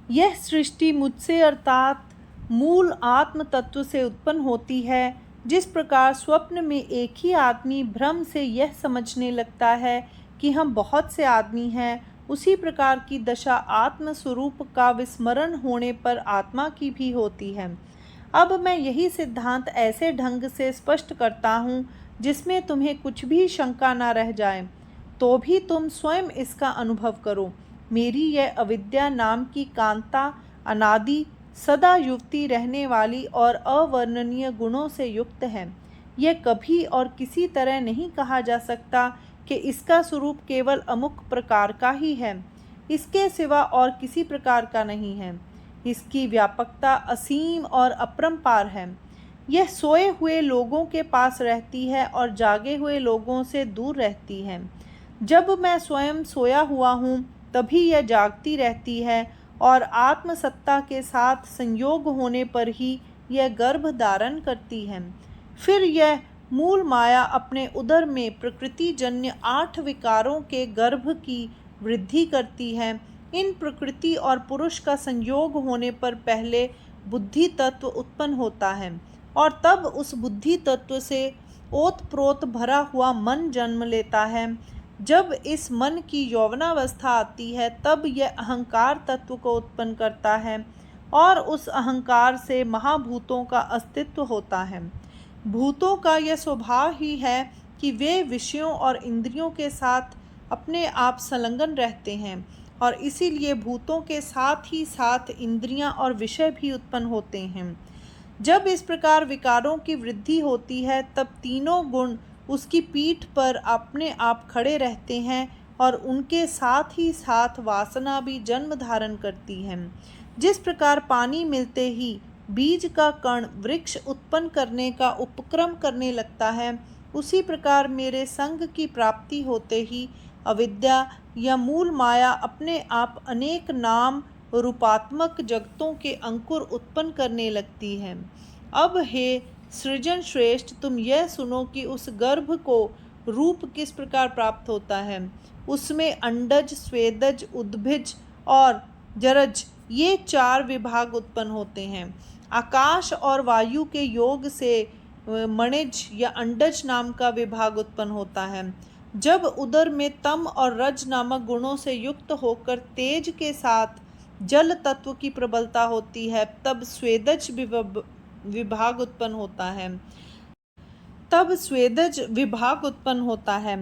यह सृष्टि मुझसे अर्थात मूल आत्म तत्व से उत्पन्न होती है। जिस प्रकार स्वप्न में एक ही आदमी भ्रम से यह समझने लगता है कि हम बहुत से आदमी हैं, उसी प्रकार की दशा आत्म स्वरूप का विस्मरण होने पर आत्मा की भी होती है। अब मैं यही सिद्धांत ऐसे ढंग से स्पष्ट करता हूँ जिसमें तुम्हें कुछ भी शंका न रह जाए, तो भी तुम स्वयं इसका अनुभव करो। मेरी यह अविद्या नाम की कांता अनादि सदा युक्ति रहने वाली और अवर्णनीय गुणों से युक्त है। यह कभी और किसी तरह नहीं कहा जा सकता कि इसका स्वरूप केवल अमुक प्रकार का ही है, इसके सिवा और किसी प्रकार का नहीं है। इसकी व्यापकता असीम और अपरंपार है। यह सोए हुए लोगों के पास रहती है और जागे हुए लोगों से दूर रहती है। जब मैं स्वयं सोया हुआ हूँ तभी यह जागती रहती है और आत्मसत्ता के साथ संयोग होने पर ही यह गर्भ धारण करती है। फिर यह मूल माया अपने उदर में प्रकृति जन्य 8 विकारों के गर्भ की वृद्धि करती है। इन प्रकृति और पुरुष का संयोग होने पर पहले बुद्धि तत्व उत्पन्न होता है और तब उस बुद्धि तत्व से ओतप्रोत भरा हुआ मन जन्म लेता है। जब इस मन की यौवनावस्था आती है तब यह अहंकार तत्व को उत्पन्न करता है और उस अहंकार से महाभूतों का अस्तित्व होता है। भूतों का यह स्वभाव ही है कि वे विषयों और इंद्रियों के साथ अपने आप संलग्न रहते हैं और इसीलिए भूतों के साथ ही साथ इंद्रियां और विषय भी उत्पन्न होते हैं। जब इस प्रकार विकारों की वृद्धि होती है तब तीनों गुण उसकी पीठ पर अपने आप खड़े रहते हैं और उनके साथ ही साथ वासना भी जन्म धारण करती है। जिस प्रकार पानी मिलते ही बीज का कण वृक्ष उत्पन्न करने का उपक्रम करने लगता है, उसी प्रकार मेरे संग की प्राप्ति होते ही अविद्या या मूल माया अपने आप अनेक नाम रूपात्मक जगतों के अंकुर उत्पन्न करने लगती है। अब हे सृजन श्रेष्ठ, तुम यह सुनो कि उस गर्भ को रूप किस प्रकार प्राप्त होता है। उसमें अंडज, स्वेदज, उद्भिज और जरज ये 4 विभाग उत्पन्न होते हैं। आकाश और वायु के योग से मणिज या अंडज नाम का विभाग उत्पन्न होता है। जब उदर में तम और रज नामक गुणों से युक्त होकर तेज के साथ जल तत्व की प्रबलता होती है, तब स्वेदज विभाग उत्पन्न होता है।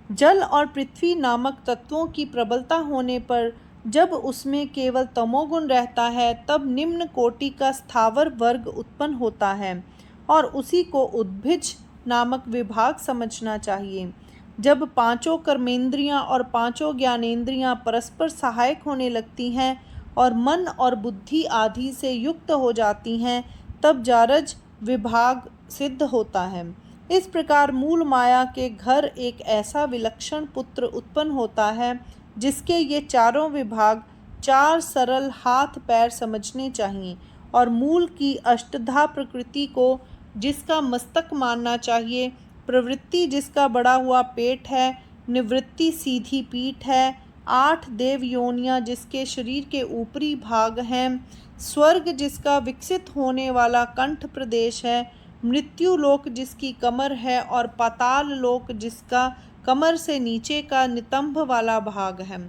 जल और पृथ्वी नामक तत्वों की प्रबलता होने पर जब उसमें केवल तमोगुण रहता है, तब निम्न कोटि का स्थावर वर्ग उत्पन्न होता है और उसी को उद्भिज नामक विभाग समझना चाहिए। जब 5 कर्मेंद्रियां और 5 ज्ञानेंद्रियां परस्पर सहायक होने लगती हैं और मन और बुद्धि आदि से युक्त हो जाती हैं, तब जारज विभाग सिद्ध होता है। इस प्रकार मूल माया के घर एक ऐसा विलक्षण पुत्र उत्पन्न होता है जिसके ये चारों विभाग 4 सरल हाथ पैर समझने चाहिए और मूल की अष्टधा प्रकृति को जिसका मस्तक मानना चाहिए, प्रवृत्ति जिसका बड़ा हुआ पेट है, निवृत्ति सीधी पीठ है, 8 देव योनियां जिसके शरीर के ऊपरी भाग हैं, स्वर्ग जिसका विकसित होने वाला कंठ प्रदेश है, मृत्यु लोक जिसकी कमर है और पाताल लोक जिसका कमर से नीचे का नितंब वाला भाग है।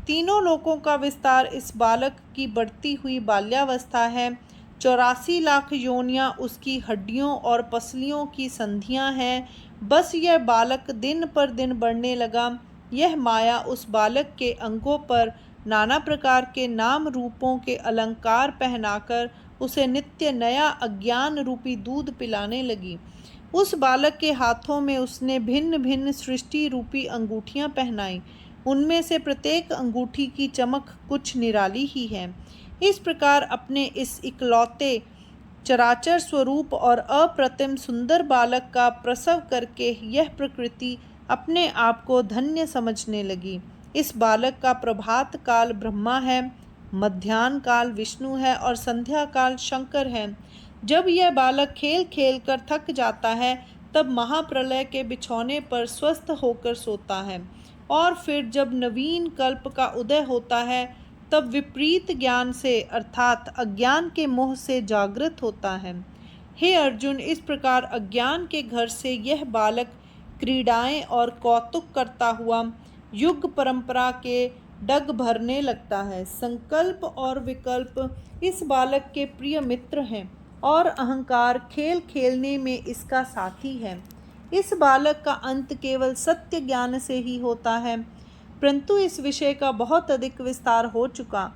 तीनों लोकों का विस्तार इस बालक की बढ़ती हुई बाल्यावस्था है। 84 लाख योनियां उसकी हड्डियों और पसलियों की संधियां हैं। बस यह बालक दिन पर दिन बढ़ने लगा। यह माया उस बालक के अंगों पर नाना प्रकार के नाम रूपों के अलंकार पहनाकर उसे नित्य नया अज्ञान रूपी दूध पिलाने लगी। उस बालक के हाथों में उसने भिन्न भिन्न सृष्टि रूपी अंगूठियां पहनाई। उनमें से प्रत्येक अंगूठी की चमक कुछ निराली ही है। इस प्रकार अपने इस इकलौते चराचर स्वरूप और अप्रतिम सुंदर बालक का प्रसव करके यह प्रकृति अपने आप को धन्य समझने लगी। इस बालक का प्रभात काल ब्रह्मा है, मध्याह्न काल विष्णु है और संध्या काल शंकर है। जब यह बालक खेल खेल कर थक जाता है तब महाप्रलय के बिछौने पर स्वस्थ होकर सोता है और फिर जब नवीन कल्प का उदय होता है तब विपरीत ज्ञान से अर्थात अज्ञान के मोह से जागृत होता है। हे अर्जुन, इस प्रकार अज्ञान के घर से यह बालक क्रीड़ाएं और कौतुक करता हुआ युग परंपरा के डग भरने लगता है। संकल्प और विकल्प इस बालक के प्रिय मित्र हैं और अहंकार खेल खेलने में इसका साथी है। इस बालक का अंत केवल सत्य ज्ञान से ही होता है, परंतु इस विषय का बहुत अधिक विस्तार हो चुका।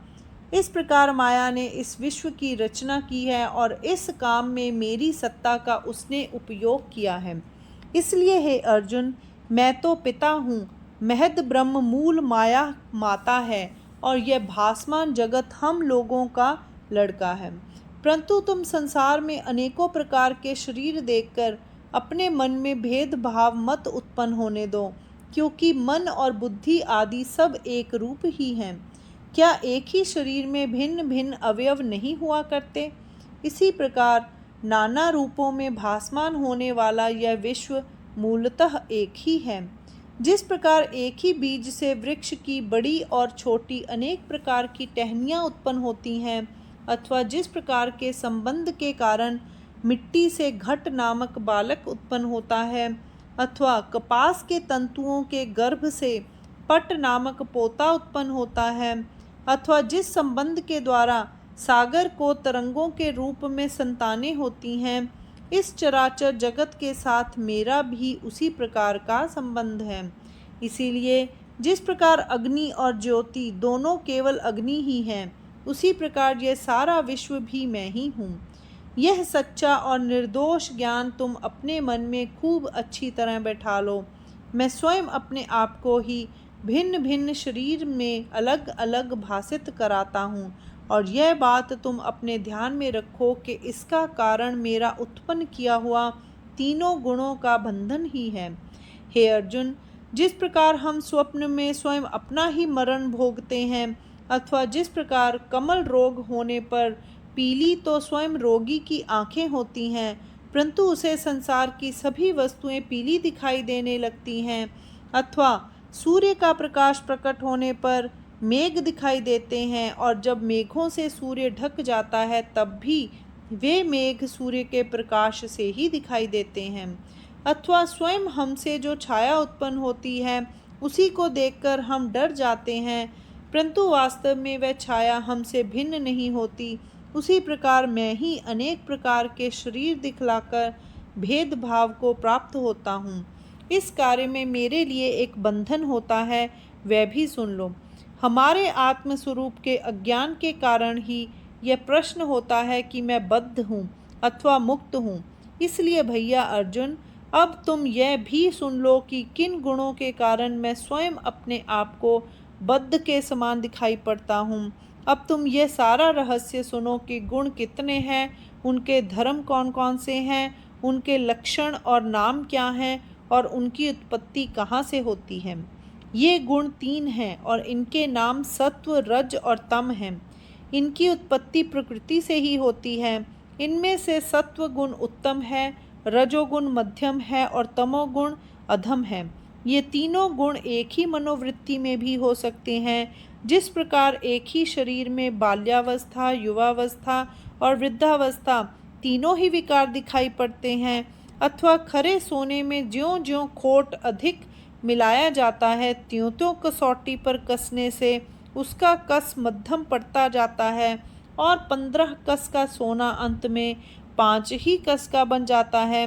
इस प्रकार माया ने इस विश्व की रचना की है और इस काम में मेरी सत्ता का उसने उपयोग किया है। इसलिए हे अर्जुन, मैं तो पिता हूँ, महद ब्रह्म मूल माया माता है और यह भासमान जगत हम लोगों का लड़का है। परंतु तुम संसार में अनेकों प्रकार के शरीर देखकर अपने मन में भेदभाव मत उत्पन्न होने दो, क्योंकि मन और बुद्धि आदि सब एक रूप ही हैं। क्या एक ही शरीर में भिन्न भिन्न अवयव नहीं हुआ करते? इसी प्रकार नाना रूपों में भासमान होने वाला यह विश्व मूलतः एक ही है। जिस प्रकार एक ही बीज से वृक्ष की बड़ी और छोटी अनेक प्रकार की टहनियाँ उत्पन्न होती हैं, अथवा जिस प्रकार के संबंध के कारण मिट्टी से घट नामक बालक उत्पन्न होता है, अथवा कपास के तंतुओं के गर्भ से पट नामक पोता उत्पन्न होता है, अथवा जिस संबंध के द्वारा सागर को तरंगों के रूप में संतानें होती हैं, इस चराचर जगत के साथ मेरा भी उसी प्रकार का संबंध है। इसीलिए जिस प्रकार अग्नि और ज्योति दोनों केवल अग्नि ही हैं, उसी प्रकार यह सारा विश्व भी मैं ही हूँ। यह सच्चा और निर्दोष ज्ञान तुम अपने मन में खूब अच्छी तरह बैठा लो। मैं स्वयं अपने आप को ही भिन्न भिन्न शरीर में अलग अलग भासित कराता हूँ, और यह बात तुम अपने ध्यान में रखो कि इसका कारण मेरा उत्पन्न किया हुआ तीनों गुणों का बंधन ही है। हे अर्जुन, जिस प्रकार हम स्वप्न में स्वयं अपना ही मरण भोगते हैं, अथवा जिस प्रकार कमल रोग होने पर पीली तो स्वयं रोगी की आंखें होती हैं, परंतु उसे संसार की सभी वस्तुएं पीली दिखाई देने लगती हैं, अथवा सूर्य का प्रकाश प्रकट होने पर मेघ दिखाई देते हैं, और जब मेघों से सूर्य ढक जाता है तब भी वे मेघ सूर्य के प्रकाश से ही दिखाई देते हैं, अथवा स्वयं हमसे जो छाया उत्पन्न होती है उसी को देखकर हम डर जाते हैं, परंतु वास्तव में वह छाया हमसे भिन्न नहीं होती। उसी प्रकार मैं ही अनेक प्रकार के शरीर दिखलाकर भेदभाव को प्राप्त होता हूँ। इस कार्य में मेरे लिए एक बंधन होता है, वह भी सुन लो। हमारे आत्मस्वरूप के अज्ञान के कारण ही यह प्रश्न होता है कि मैं बद्ध हूँ अथवा मुक्त हूँ। इसलिए भैया अर्जुन, अब तुम यह भी सुन लो कि किन गुणों के कारण मैं स्वयं अपने आप को बद्ध के समान दिखाई पड़ता हूँ। अब तुम यह सारा रहस्य सुनो कि गुण कितने हैं, उनके धर्म कौन कौन से हैं, उनके लक्षण और नाम क्या हैं, और उनकी उत्पत्ति कहाँ से होती है। ये गुण 3 हैं और इनके नाम सत्व, रज और तम हैं। इनकी उत्पत्ति प्रकृति से ही होती है। इनमें से सत्व गुण उत्तम है, रजोगुण मध्यम है और तमोगुण अधम है। ये तीनों गुण एक ही मनोवृत्ति में भी हो सकते हैं। जिस प्रकार एक ही शरीर में बाल्यावस्था, युवावस्था और वृद्धावस्था तीनों ही विकार दिखाई पड़ते हैं, अथवा खरे सोने में ज्यों ज्यों खोट अधिक मिलाया जाता है, त्यों त्यों कसौटी पर कसने से उसका कस मध्यम पड़ता जाता है, और 15 कस का सोना अंत में 5 ही कस का बन जाता है,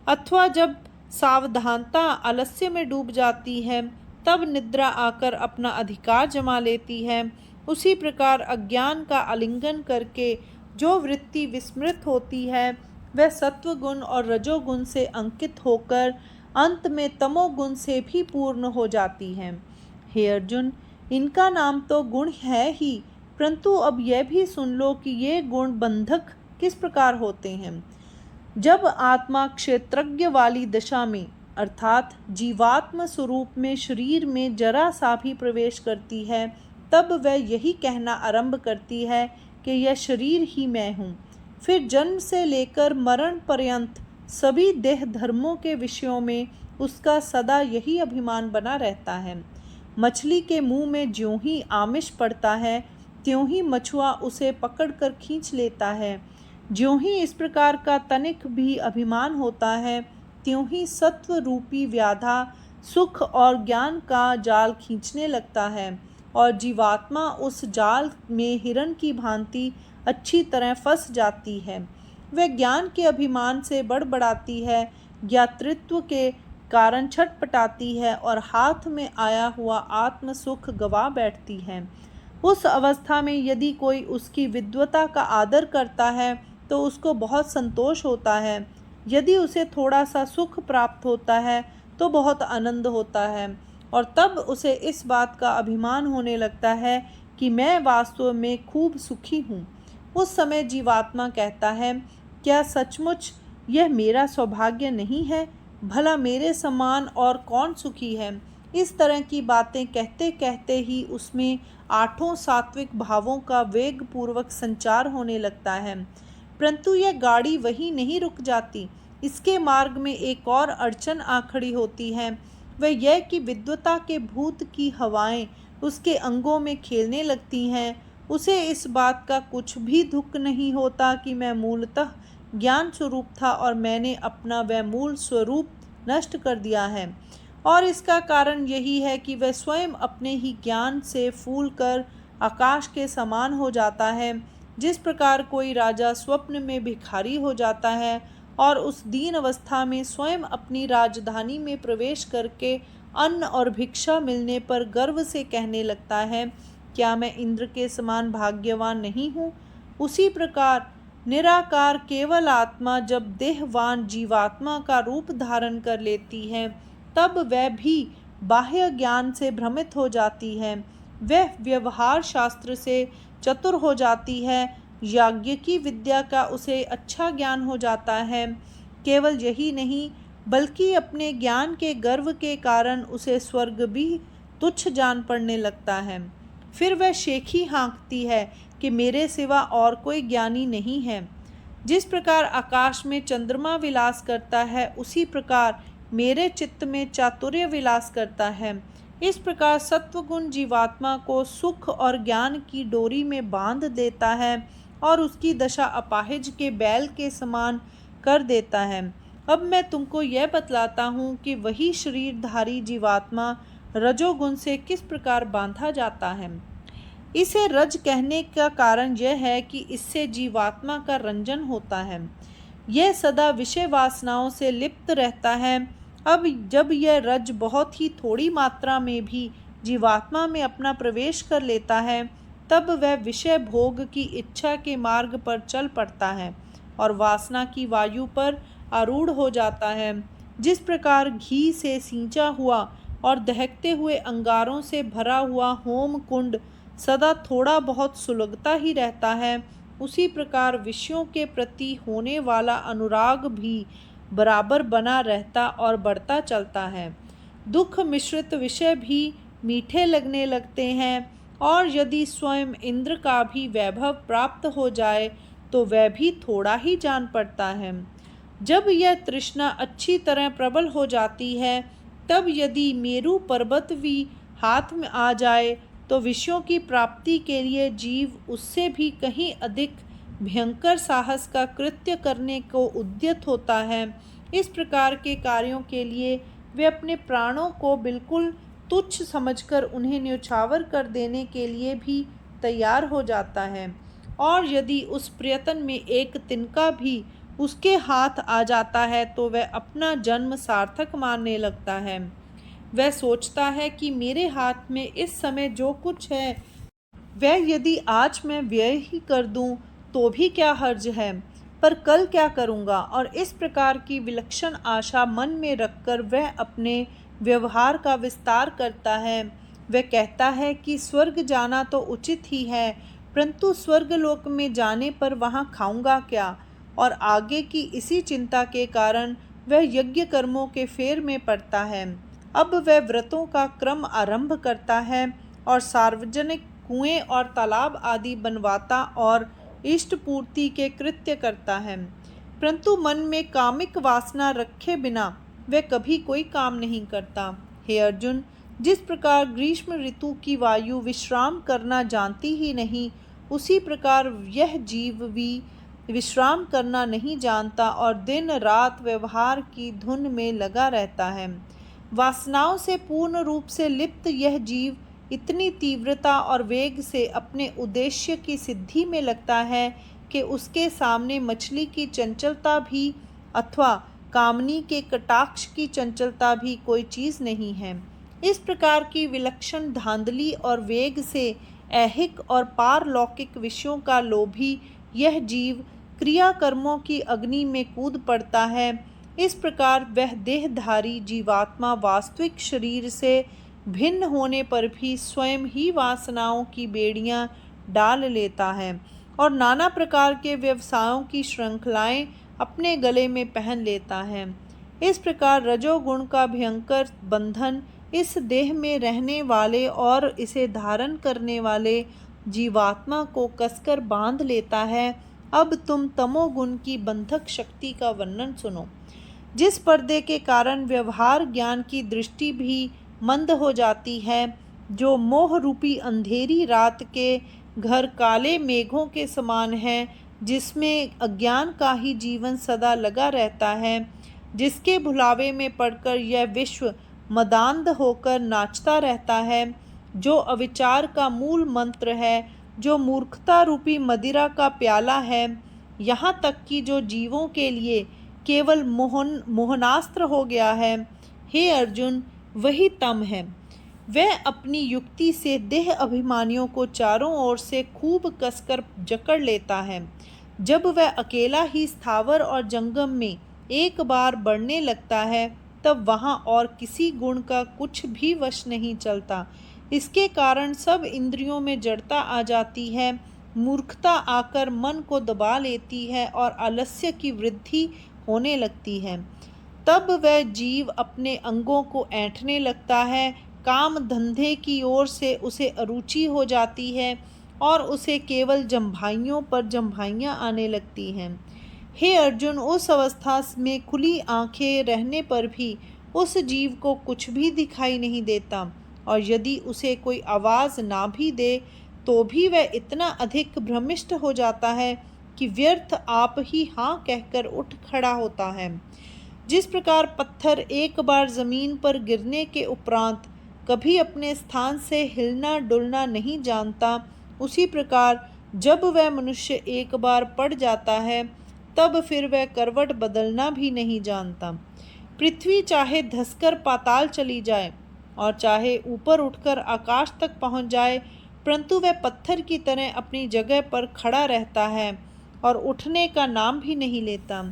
अथवा जब सावधानता आलस्य में डूब जाती है तब निद्रा आकर अपना अधिकार जमा लेती है, उसी प्रकार अज्ञान का आलिंगन करके जो वृत्ति विस्मृत होती है वह सत्वगुण और रजोगुण से अंकित होकर अंत में तमोगुण से भी पूर्ण हो जाती है। हे अर्जुन, इनका नाम तो गुण है ही, परंतु अब यह भी सुन लो कि ये गुण बंधक किस प्रकार होते हैं। जब आत्मा क्षेत्रज्ञ वाली दशा में अर्थात जीवात्म स्वरूप में शरीर में जरा सा भी प्रवेश करती है, तब वह यही कहना आरंभ करती है कि यह शरीर ही मैं हूँ। फिर जन्म से लेकर मरण पर्यंत सभी देह धर्मों के विषयों में उसका सदा यही अभिमान बना रहता है। मछली के मुंह में ज्यों ही आमिष पड़ता है, त्यों ही मछुआ उसे पकड़कर खींच लेता है। ज्यों ही इस प्रकार का तनिक भी अभिमान होता है, त्यों ही सत्व रूपी व्याधा सुख और ज्ञान का जाल खींचने लगता है और जीवात्मा उस जाल में हिरण की भांति अच्छी तरह फंस जाती है। वह ज्ञान के अभिमान से बड़बड़ाती है, ज्ञातृत्व के कारण छटपटाती है और हाथ में आया हुआ आत्म सुख गवा बैठती है। उस अवस्था में यदि कोई उसकी विद्वता का आदर करता है तो उसको बहुत संतोष होता है। यदि उसे थोड़ा सा सुख प्राप्त होता है तो बहुत आनंद होता है और तब उसे इस बात का अभिमान होने लगता है कि मैं वास्तव में खूब सुखी हूँ। उस समय जीवात्मा कहता है, क्या सचमुच यह मेरा सौभाग्य नहीं है? भला मेरे समान और कौन सुखी है? इस तरह की बातें कहते कहते ही उसमें आठों सात्विक भावों का वेग पूर्वक संचार होने लगता है। परंतु यह गाड़ी वहीं नहीं रुक जाती। इसके मार्ग में एक और अड़चन आ खड़ी होती है। वह यह कि विद्वता के भूत की हवाएं उसके अंगों में खेलने लगती हैं। उसे इस बात का कुछ भी दुख नहीं होता कि मैं मूलतः ज्ञान स्वरूप था और मैंने अपना वह मूल स्वरूप नष्ट कर दिया है। और इसका कारण यही है कि वह स्वयं अपने ही ज्ञान से फूल कर आकाश के समान हो जाता है। जिस प्रकार कोई राजा स्वप्न में भिखारी हो जाता है और उस दीन अवस्था में स्वयं अपनी राजधानी में प्रवेश करके अन्न और भिक्षा मिलने पर गर्व से कहने लगता है, क्या मैं इंद्र के समान भाग्यवान नहीं हूँ? उसी प्रकार निराकार केवल आत्मा जब देहवान जीवात्मा का रूप धारण कर लेती है तब वह भी बाह्य ज्ञान से भ्रमित हो जाती है। वह व्यवहार शास्त्र से चतुर हो जाती है। याज्ञ की विद्या का उसे अच्छा ज्ञान हो जाता है। केवल यही नहीं बल्कि अपने ज्ञान के गर्व के कारण उसे स्वर्ग भी तुच्छ जान पड़ने लगता है। फिर वह शेखी हाँकती है कि मेरे सिवा और कोई ज्ञानी नहीं है। जिस प्रकार आकाश में चंद्रमा विलास करता है उसी प्रकार मेरे चित्त में चातुर्य विलास करता है। इस प्रकार सत्वगुण जीवात्मा को सुख और ज्ञान की डोरी में बांध देता है और उसकी दशा अपाहिज के बैल के समान कर देता है। अब मैं तुमको यह बतलाता हूँ कि वही शरीरधारी जीवात्मा रजोगुण से किस प्रकार बांधा जाता है। इसे रज कहने का कारण यह है कि इससे जीवात्मा का रंजन होता है। यह सदा विषय वासनाओं से लिप्त रहता है। अब जब यह रज बहुत ही थोड़ी मात्रा में भी जीवात्मा में अपना प्रवेश कर लेता है तब वह विषय भोग की इच्छा के मार्ग पर चल पड़ता है और वासना की वायु पर आरूढ़ हो जाता है। जिस प्रकार घी से सींचा हुआ और दहकते हुए अंगारों से भरा हुआ होम कुंड सदा थोड़ा बहुत सुलगता ही रहता है, उसी प्रकार विषयों के प्रति होने वाला अनुराग भी बराबर बना रहता और बढ़ता चलता है। दुख मिश्रित विषय भी मीठे लगने लगते हैं और यदि स्वयं इंद्र का भी वैभव प्राप्त हो जाए तो वह भी थोड़ा ही जान पड़ता है। जब यह तृष्णा अच्छी तरह प्रबल हो जाती है तब यदि मेरू पर्वत भी हाथ में आ जाए तो विषयों की प्राप्ति के लिए जीव उससे भी कहीं अधिक भयंकर साहस का कृत्य करने को उद्यत होता है। इस प्रकार के कार्यों के लिए वे अपने प्राणों को बिल्कुल तुच्छ समझकर उन्हें न्यौछावर कर देने के लिए भी तैयार हो जाता है और यदि उस प्रयत्न में एक तिनका भी उसके हाथ आ जाता है तो वह अपना जन्म सार्थक मानने लगता है। वह सोचता है कि मेरे हाथ में इस समय जो कुछ है वह यदि आज मैं व्यय ही कर दूं तो भी क्या हर्ज है, पर कल क्या करूंगा। और इस प्रकार की विलक्षण आशा मन में रखकर वह अपने व्यवहार का विस्तार करता है। वह कहता है कि स्वर्ग जाना तो उचित ही है, परंतु स्वर्गलोक में जाने पर वहाँ खाऊंगा क्या। और आगे की इसी चिंता के कारण वह यज्ञ कर्मों के फेर में पड़ता है। अब वह व्रतों का क्रम आरंभ करता है और सार्वजनिक कुएं और तालाब आदि बनवाता और इष्ट पूर्ति के कृत्य करता है, परंतु मन में कामिक वासना रखे बिना वह कभी कोई काम नहीं करता। हे अर्जुन, जिस प्रकार ग्रीष्म ऋतु की वायु विश्राम करना जानती ही नहीं, उसी प्रकार यह जीव भी विश्राम करना नहीं जानता और दिन रात व्यवहार की धुन में लगा रहता है। वासनाओं से पूर्ण रूप से लिप्त यह जीव इतनी तीव्रता और वेग से अपने उद्देश्य की सिद्धि में लगता है कि उसके सामने मछली की चंचलता भी अथवा कामनी के कटाक्ष की चंचलता भी कोई चीज़ नहीं है। इस प्रकार की विलक्षण धांधली और वेग से ऐहिक और पारलौकिक विषयों का लोभी यह जीव क्रिया कर्मों की अग्नि में कूद पड़ता है। इस प्रकार वह देहधारी जीवात्मा वास्तविक शरीर से भिन्न होने पर भी स्वयं ही वासनाओं की बेड़ियां डाल लेता है और नाना प्रकार के व्यवसायों की श्रृंखलाएं अपने गले में पहन लेता है। इस प्रकार रजोगुण का भयंकर बंधन इस देह में रहने वाले और इसे धारण करने वाले जीवात्मा को कसकर बांध लेता है। अब तुम तमोगुण की बंधक शक्ति का वर्णन सुनो। जिस पर्दे के कारण व्यवहार ज्ञान की दृष्टि भी मंद हो जाती है, जो मोह रूपी अंधेरी रात के घर काले मेघों के समान है, जिसमें अज्ञान का ही जीवन सदा लगा रहता है, जिसके भुलावे में पड़कर यह विश्व मदांध होकर नाचता रहता है, जो अविचार का मूल मंत्र है, जो मूर्खता रूपी मदिरा का प्याला है, यहाँ तक कि जो जीवों के लिए केवल मोहनास्त्र हो गया है। हे अर्जुन, वही तम है। वह अपनी युक्ति से देह अभिमानियों को चारों ओर से खूब कसकर जकड़ लेता है। जब वह अकेला ही स्थावर और जंगम में एक बार बढ़ने लगता है, तब वहाँ और किसी गुण का कुछ भी वश नहीं चलता। इसके कारण सब इंद्रियों में जड़ता आ जाती है, मूर्खता आकर मन को दबा लेती है और आलस्य की वृद्धि होने लगती है। तब वह जीव अपने अंगों को ऐंठने लगता है, काम धंधे की ओर से उसे अरुचि हो जाती है और उसे केवल जम्भाइयों पर जम्भाइयाँ आने लगती हैं। हे अर्जुन, उस अवस्था में खुली आंखें रहने पर भी उस जीव को कुछ भी दिखाई नहीं देता और यदि उसे कोई आवाज़ ना भी दे तो भी वह इतना अधिक भ्रमिष्ट हो जाता है कि व्यर्थ आप ही हाँ कहकर उठ खड़ा होता है। जिस प्रकार पत्थर एक बार ज़मीन पर गिरने के उपरांत कभी अपने स्थान से हिलना डुलना नहीं जानता, उसी प्रकार जब वह मनुष्य एक बार पड़ जाता है तब फिर वह करवट बदलना भी नहीं जानता। पृथ्वी चाहे धंसकर पाताल चली जाए और चाहे ऊपर उठकर आकाश तक पहुंच जाए, परंतु वह पत्थर की तरह अपनी जगह पर खड़ा रहता है और उठने का नाम भी नहीं लेता।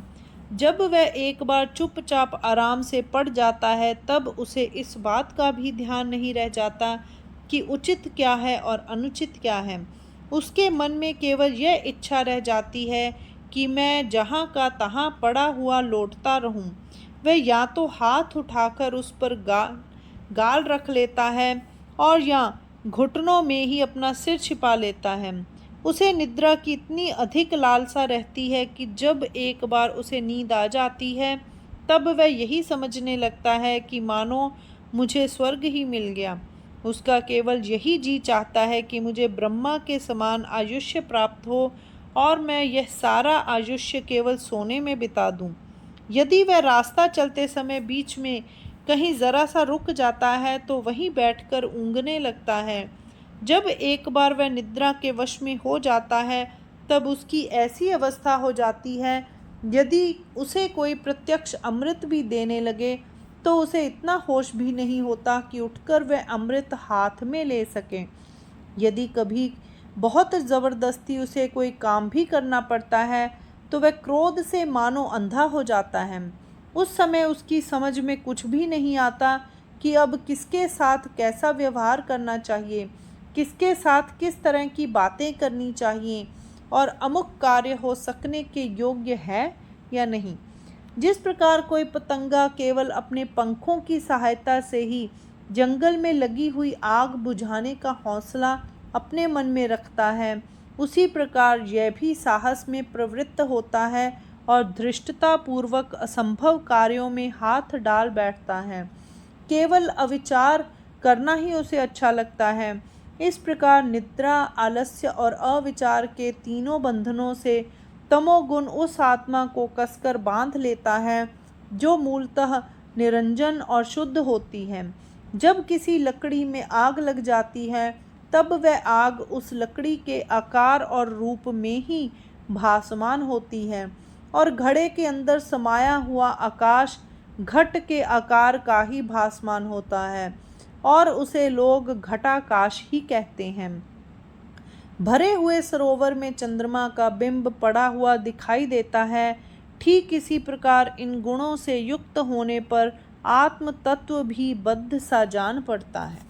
जब वह एक बार चुपचाप आराम से पड़ जाता है, तब उसे इस बात का भी ध्यान नहीं रह जाता कि उचित क्या है और अनुचित क्या है। उसके मन में केवल यह इच्छा रह जाती है कि मैं जहाँ का तहाँ पड़ा हुआ लौटता रहूं। वह या तो हाथ उठाकर उस पर गाल रख लेता है और या घुटनों में ही अपना सिर छिपा लेता है। उसे निद्रा की इतनी अधिक लालसा रहती है कि जब एक बार उसे नींद आ जाती है तब वह यही समझने लगता है कि मानो मुझे स्वर्ग ही मिल गया। उसका केवल यही जी चाहता है कि मुझे ब्रह्मा के समान आयुष्य प्राप्त हो और मैं यह सारा आयुष्य केवल सोने में बिता दूं। यदि वह रास्ता चलते समय बीच में कहीं ज़रा सा रुक जाता है तो वहीं बैठकर ऊँघने लगता है। जब एक बार वह निद्रा के वश में हो जाता है तब उसकी ऐसी अवस्था हो जाती है, यदि उसे कोई प्रत्यक्ष अमृत भी देने लगे तो उसे इतना होश भी नहीं होता कि उठकर वह अमृत हाथ में ले सके। यदि कभी बहुत ज़बरदस्ती उसे कोई काम भी करना पड़ता है तो वह क्रोध से मानो अंधा हो जाता है। उस समय उसकी समझ में कुछ भी नहीं आता कि अब किसके साथ कैसा व्यवहार करना चाहिए, किसके साथ किस तरह की बातें करनी चाहिए और अमुक कार्य हो सकने के योग्य है या नहीं। जिस प्रकार कोई पतंगा केवल अपने पंखों की सहायता से ही जंगल में लगी हुई आग बुझाने का हौसला अपने मन में रखता है, उसी प्रकार यह भी साहस में प्रवृत्त होता है और धृष्टतापूर्वक असंभव कार्यों में हाथ डाल बैठता है। केवल अविचार करना ही उसे अच्छा लगता है। इस प्रकार निद्रा, आलस्य और अविचार के तीनों बंधनों से तमोगुण उस आत्मा को कसकर बांध लेता है जो मूलतः निरंजन और शुद्ध होती है। जब किसी लकड़ी में आग लग जाती है तब वह आग उस लकड़ी के आकार और रूप में ही भासमान होती है और घड़े के अंदर समाया हुआ आकाश घट के आकार का ही भासमान होता है और उसे लोग घटाकाश ही कहते हैं। भरे हुए सरोवर में चंद्रमा का बिंब पड़ा हुआ दिखाई देता है। ठीक इसी प्रकार इन गुणों से युक्त होने पर आत्म तत्व भी बद्ध सा जान पड़ता है।